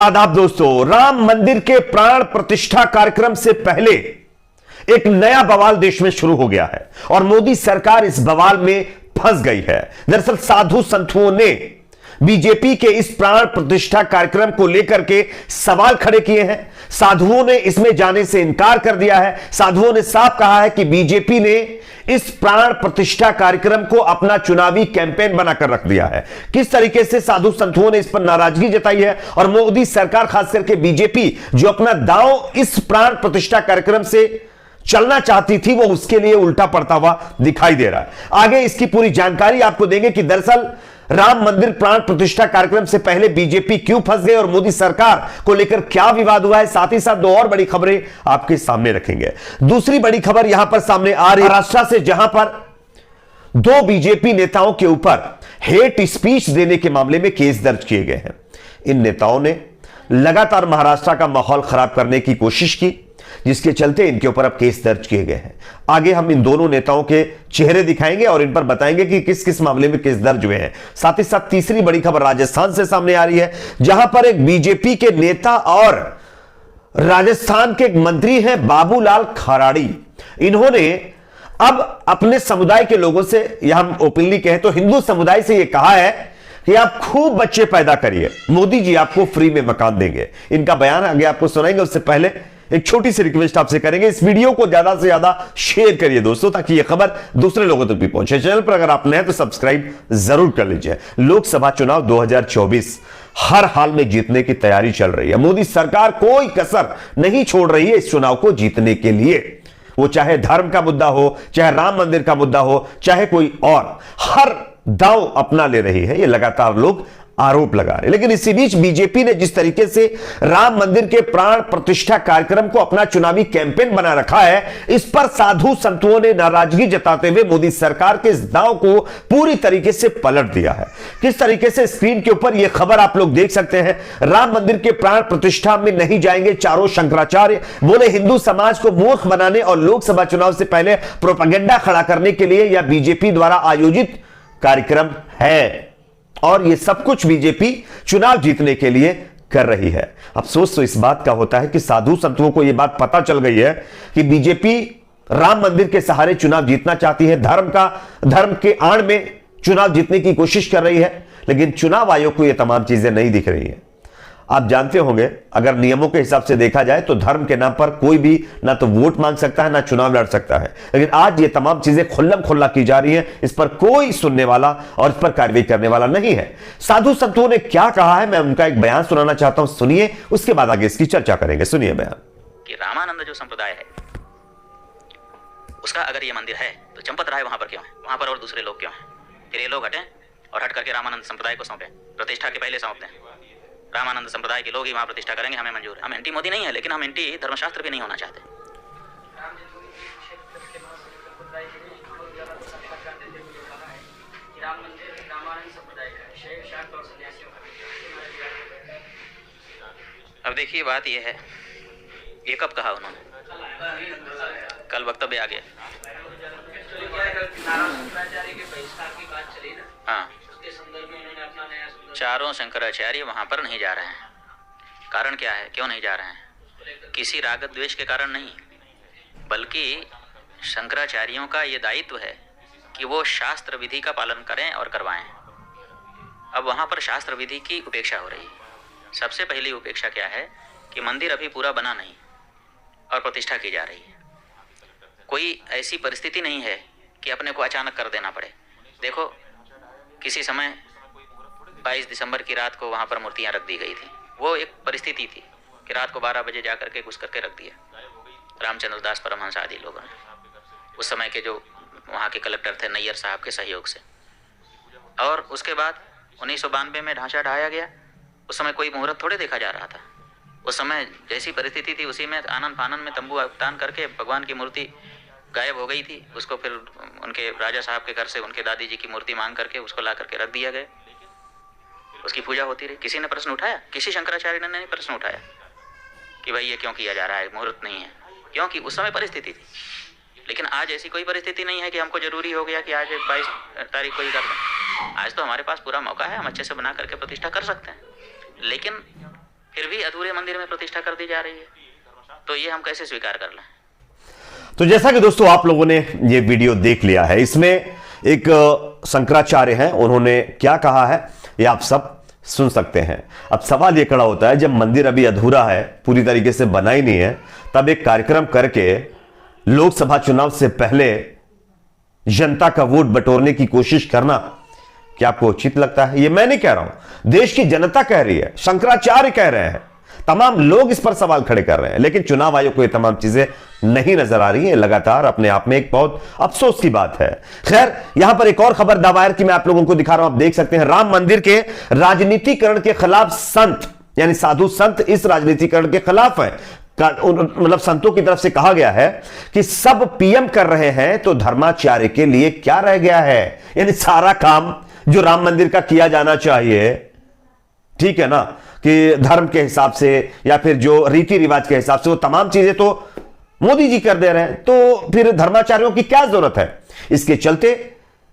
आदाब दोस्तों, राम मंदिर के प्राण प्रतिष्ठा कार्यक्रम से पहले एक नया बवाल देश में शुरू हो गया है और मोदी सरकार इस बवाल में फंस गई है। दरअसल साधु संतों ने बीजेपी के इस प्राण प्रतिष्ठा कार्यक्रम को लेकर के सवाल खड़े किए हैं। साधुओं ने इसमें जाने से इनकार कर दिया है। साधुओं ने साफ कहा है कि बीजेपी ने इस प्राण प्रतिष्ठा कार्यक्रम को अपना चुनावी कैंपेन बनाकर रख दिया है। किस तरीके से साधु संतों ने इस पर नाराजगी जताई है और मोदी सरकार, खास करके बीजेपी, जो अपना दांव इस प्राण प्रतिष्ठा कार्यक्रम से चलना चाहती थी, वो उसके लिए उल्टा पड़ता हुआ दिखाई दे रहा है। आगे इसकी पूरी जानकारी आपको देंगे कि दरअसल राम मंदिर प्राण प्रतिष्ठा कार्यक्रम से पहले बीजेपी क्यों फंस गई और मोदी सरकार को लेकर क्या विवाद हुआ है। साथ ही साथ दो और बड़ी खबरें आपके सामने रखेंगे। दूसरी बड़ी खबर यहां पर सामने आ रही है महाराष्ट्र से, जहां पर दो बीजेपी नेताओं के ऊपर हेट स्पीच देने के मामले में केस दर्ज किए गए हैं। इन नेताओं ने लगातार महाराष्ट्र का माहौल खराब करने की कोशिश की, जिसके चलते इनके ऊपर अब केस दर्ज किए गए हैं। आगे हम इन दोनों नेताओं के चेहरे दिखाएंगे और इन पर बताएंगे कि किस किस मामले में केस दर्ज हुए हैं। साथ ही साथ तीसरी बड़ी खबर राजस्थान से सामने आ रही है, जहां पर एक बीजेपी के नेता और राजस्थान के एक मंत्री हैं बाबूलाल खराड़ी। इन्होंने अब अपने समुदाय के लोगों से, या हम ओपनली कहें तो हिंदू समुदाय से यह कहा है कि आप खूब बच्चे पैदा करिए, मोदी जी आपको फ्री में मकान देंगे। इनका बयान आगे आपको सुनाएंगे। उससे पहले एक छोटी सी रिक्वेस्ट आपसे करेंगे, इस वीडियो को ज्यादा से ज्यादा शेयर करिए दोस्तों, ताकि यह खबर दूसरे लोगों तक भी पहुंचे। चैनल पर अगर आप नए हैं तो सब्सक्राइब जरूर कर लीजिए। लोकसभा चुनाव 2024 हर हाल में जीतने की तैयारी चल रही है। मोदी सरकार कोई कसर नहीं छोड़ रही है इस चुनाव को जीतने के लिए। वो चाहे धर्म का मुद्दा हो, चाहे राम मंदिर का मुद्दा हो, चाहे कोई और, हर दांव अपना ले रही है। ये लगातार लोग आरोप लगा रहे। लेकिन इसी बीच बीजेपी ने जिस तरीके से राम मंदिर के प्राण प्रतिष्ठा कार्यक्रम को अपना चुनावी कैंपेन बना रखा है, इस पर साधु संतों ने नाराजगी जताते हुए मोदी सरकार के इस दांव को पूरी तरीके से पलट दिया है। किस तरीके से, स्क्रीन के ऊपर यह खबर आप लोग देख सकते हैं। राम मंदिर के प्राण प्रतिष्ठा में नहीं जाएंगे चारों शंकराचार्य, बोले हिंदू समाज को मूर्ख बनाने और लोकसभा चुनाव से पहले प्रोपेगेंडा खड़ा करने के लिए यह बीजेपी द्वारा आयोजित कार्यक्रम है और ये सब कुछ बीजेपी चुनाव जीतने के लिए कर रही है। अफसोस तो इस बात का होता है कि साधु संतों को यह बात पता चल गई है कि बीजेपी राम मंदिर के सहारे चुनाव जीतना चाहती है, धर्म के आड़ में चुनाव जीतने की कोशिश कर रही है, लेकिन चुनाव आयोग को यह तमाम चीजें नहीं दिख रही है। आप जानते होंगे, अगर नियमों के हिसाब से देखा जाए तो धर्म के नाम पर कोई भी ना तो वोट मांग सकता है, ना चुनाव लड़ सकता है। लेकिन आज ये तमाम चीजें खुल्लम खुल्ला की जा रही है, इस पर कोई सुनने वाला और इस पर कार्रवाई करने वाला नहीं है। साधु संतों ने क्या कहा है, मैं उनका एक बयान सुनाना चाहता हूं, सुनिए, उसके बाद आगे इसकी चर्चा करेंगे। सुनिए बयान। कि रामानंद जो संप्रदाय है उसका अगर ये मंदिर है तो चंपत राय वहां पर क्यों है, वहां पर और दूसरे लोग क्यों हैं? फिर ये लोग हटें और हट करके रामानंद संप्रदाय को सौंपें, प्रतिष्ठा के पहले सौंप दें। रामानंद संप्रदाय के लोग ही वहां प्रतिष्ठा करेंगे, हमें मंजूर है। हम एंटी मोदी नहीं है, लेकिन हम एंटी धर्मशास्त्र भी नहीं होना चाहते। अब देखिए, बात यह है, ये कब कहा उन्होंने? कल वक्तव्य आ गया। हाँ, चारों शंकराचार्य वहां पर नहीं जा रहे हैं। कारण क्या है, क्यों नहीं जा रहे हैं? किसी राग द्वेष के कारण नहीं, बल्कि शंकराचार्यों का ये दायित्व है कि वो शास्त्र विधि का पालन करें और करवाएं। अब वहां पर शास्त्र विधि की उपेक्षा हो रही है। सबसे पहली उपेक्षा क्या है कि मंदिर अभी पूरा बना नहीं और प्रतिष्ठा की जा रही है। कोई ऐसी परिस्थिति नहीं है कि अपने को अचानक कर देना पड़े। देखो, किसी समय 22 दिसंबर की रात को वहाँ पर मूर्तियाँ रख दी गई थी। वो एक परिस्थिति थी कि रात को 12 बजे जा करके घुस करके रख दिया रामचंद्र दास परमहंस आदि लोगों ने, उस समय के जो वहाँ के कलेक्टर थे नैयर साहब के सहयोग से। और उसके बाद 1992 में ढांचा ढाया गया। उस समय कोई मुहूर्त थोड़े देखा जा रहा था। उस समय जैसी परिस्थिति थी उसी में आनन फानन में तंबू तान करके भगवान की मूर्ति गायब हो गई थी। उसको फिर उनके राजा साहब के घर से उनके दादी जी की मूर्ति मांग करके उसको ला करके रख दिया गया। उसकी पूजा होती रही। किसी ने प्रश्न उठाया? किसी शंकराचार्य ने नहीं प्रश्न उठाया कि भाई ये क्यों किया जा रहा है, मुहूर्त नहीं है, क्योंकि उस समय परिस्थिति थी। लेकिन आज ऐसी कोई परिस्थिति नहीं है कि हमको जरूरी हो गया कि आज 22 तारीख को ही कर दें। आज तो हमारे पास पूरा मौका है, हम अच्छे से बना करके प्रतिष्ठा कर सकते हैं। लेकिन फिर भी अधूरे मंदिर में प्रतिष्ठा कर दी जा रही है, तो ये हम कैसे स्वीकार कर लें? तो जैसा कि दोस्तों आप लोगों ने ये वीडियो देख लिया है, इसमें एक शंकराचार्य हैं, उन्होंने क्या कहा है ये आप सब सुन सकते हैं। अब सवाल ये खड़ा होता है, जब मंदिर अभी अधूरा है, पूरी तरीके से बना ही नहीं है, तब एक कार्यक्रम करके लोकसभा चुनाव से पहले जनता का वोट बटोरने की कोशिश करना क्या आपको उचित लगता है? ये मैं नहीं कह रहा हूं, देश की जनता कह रही है, शंकराचार्य कह रहे हैं, तमाम लोग इस पर सवाल खड़े कर रहे हैं, लेकिन चुनाव आयोग को ये तमाम चीजें नहीं नजर आ रही है। लगातार अपने आप में एक बहुत अफसोस की बात है। खैर, यहां पर एक और खबर दावायर की मैं आप लोगों को दिखा रहा हूं, आप देख सकते हैं। राम मंदिर के राजनीतिकरण के खिलाफ संत, यानी साधु संत इस राजनीतिकरण के खिलाफ है। मतलब संतों की तरफ से कहा गया है कि सब पीएम कर रहे हैं तो धर्माचार्य के लिए क्या रह गया है? यानी सारा काम जो राम मंदिर का किया जाना चाहिए, ठीक है ना, कि धर्म के हिसाब से या फिर जो रीति रिवाज के हिसाब से, वो तमाम चीजें तो मोदी जी कर दे रहे हैं, तो फिर धर्माचार्यों की क्या जरूरत है? इसके चलते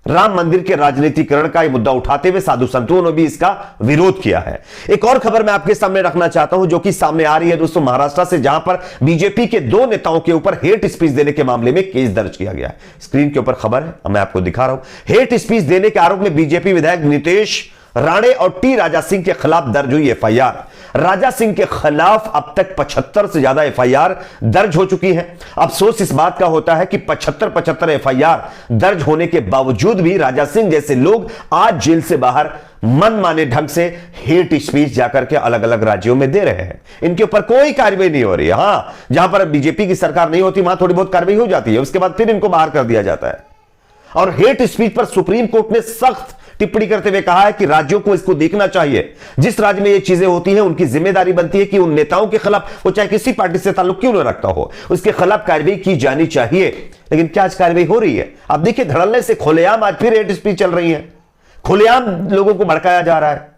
राम मंदिर के राजनीतिकरण का मुद्दा उठाते हुए साधु संतों ने भी इसका विरोध किया है। एक और खबर मैं आपके सामने रखना चाहता हूं, जो कि सामने आ रही है दोस्तों महाराष्ट्र से, जहां पर बीजेपी के 2 नेताओं के ऊपर हेट स्पीच देने के मामले में केस दर्ज किया गया है। स्क्रीन के ऊपर खबर है, मैं आपको दिखा रहा हूं। हेट स्पीच देने के आरोप में बीजेपी विधायक नीतीश राणे और टी राजा सिंह के खिलाफ दर्ज हुई एफआईआर। राजा सिंह के खिलाफ अब तक 75 से ज्यादा एफआईआर दर्ज हो चुकी है। अफसोस इस बात का होता है कि 75 एफआईआर दर्ज होने के बावजूद भी राजा सिंह जैसे लोग आज जेल से बाहर मनमाने ढंग से हेट स्पीच जाकर के अलग अलग राज्यों में दे रहे हैं। इनके ऊपर कोई कार्रवाई नहीं हो रही है। हां, जहां पर बीजेपी की सरकार नहीं होती वहां थोड़ी बहुत कार्रवाई हो जाती है, उसके बाद फिर इनको बाहर कर दिया जाता है। और हेट स्पीच पर सुप्रीम कोर्ट ने सख्त टिप्पणी करते हुए कहा है कि राज्यों को इसको देखना चाहिए। जिस राज्य में ये चीजें होती हैं, उनकी जिम्मेदारी बनती है कि उन नेताओं के खिलाफ, वो चाहे किसी पार्टी से ताल्लुक क्यों न रखता हो, उसके खिलाफ कार्रवाई की जानी चाहिए। लेकिन क्या आज कार्रवाई हो रही है? अब देखिए, धड़ल्ले से खुलेआम आज फिर हेट स्पीच चल रही है, खुलेआम लोगों को भड़काया जा रहा है,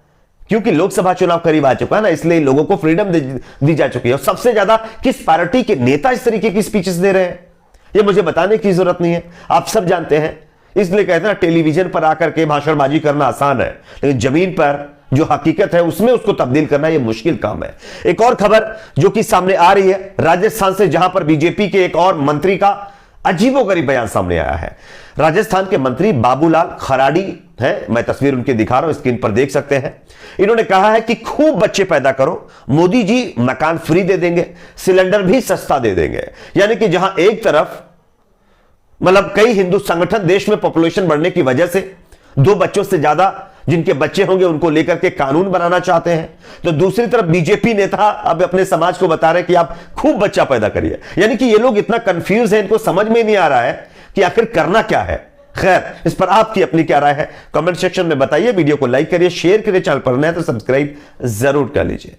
क्योंकि लोकसभा चुनाव करीब आ चुका है ना, इसलिए लोगों को फ्रीडम दी जा चुकी है। और सबसे ज्यादा किस पार्टी के नेता इस तरीके की स्पीचेस दे रहे हैं, ये मुझे बताने की जरूरत नहीं है, आप सब जानते हैं। इसलिए कहते हैं ना, टेलीविजन पर आकर के भाषणबाजी करना आसान है, लेकिन जमीन पर जो हकीकत है उसमें उसको तब्दील करना यह मुश्किल काम है। एक और खबर जो कि सामने आ रही है राजस्थान से, जहां पर बीजेपी के एक और मंत्री का अजीबोगरीब बयान सामने आया है। राजस्थान के मंत्री बाबूलाल खराड़ी हैं, मैं तस्वीर उनकी दिखा रहा हूं, स्क्रीन पर देख सकते हैं। इन्होंने कहा है कि खूब बच्चे पैदा करो, मोदी जी मकान फ्री दे देंगे, सिलेंडर भी सस्ता दे देंगे। यानी कि जहां एक तरफ मतलब कई हिंदू संगठन देश में पॉपुलेशन बढ़ने की वजह से 2 बच्चों से ज्यादा जिनके बच्चे होंगे उनको लेकर के कानून बनाना चाहते हैं, तो दूसरी तरफ बीजेपी नेता अब अपने समाज को बता रहे हैं कि आप खूब बच्चा पैदा करिए। यानी कि ये लोग इतना कंफ्यूज हैं, इनको समझ में नहीं आ रहा है कि आखिर करना क्या है। खैर, इस पर आपकी अपनी क्या राय है, कमेंट सेक्शन में बताइए। वीडियो को लाइक करिए, शेयर करिए, चैनल पर नए तो सब्सक्राइब जरूर कर लीजिए।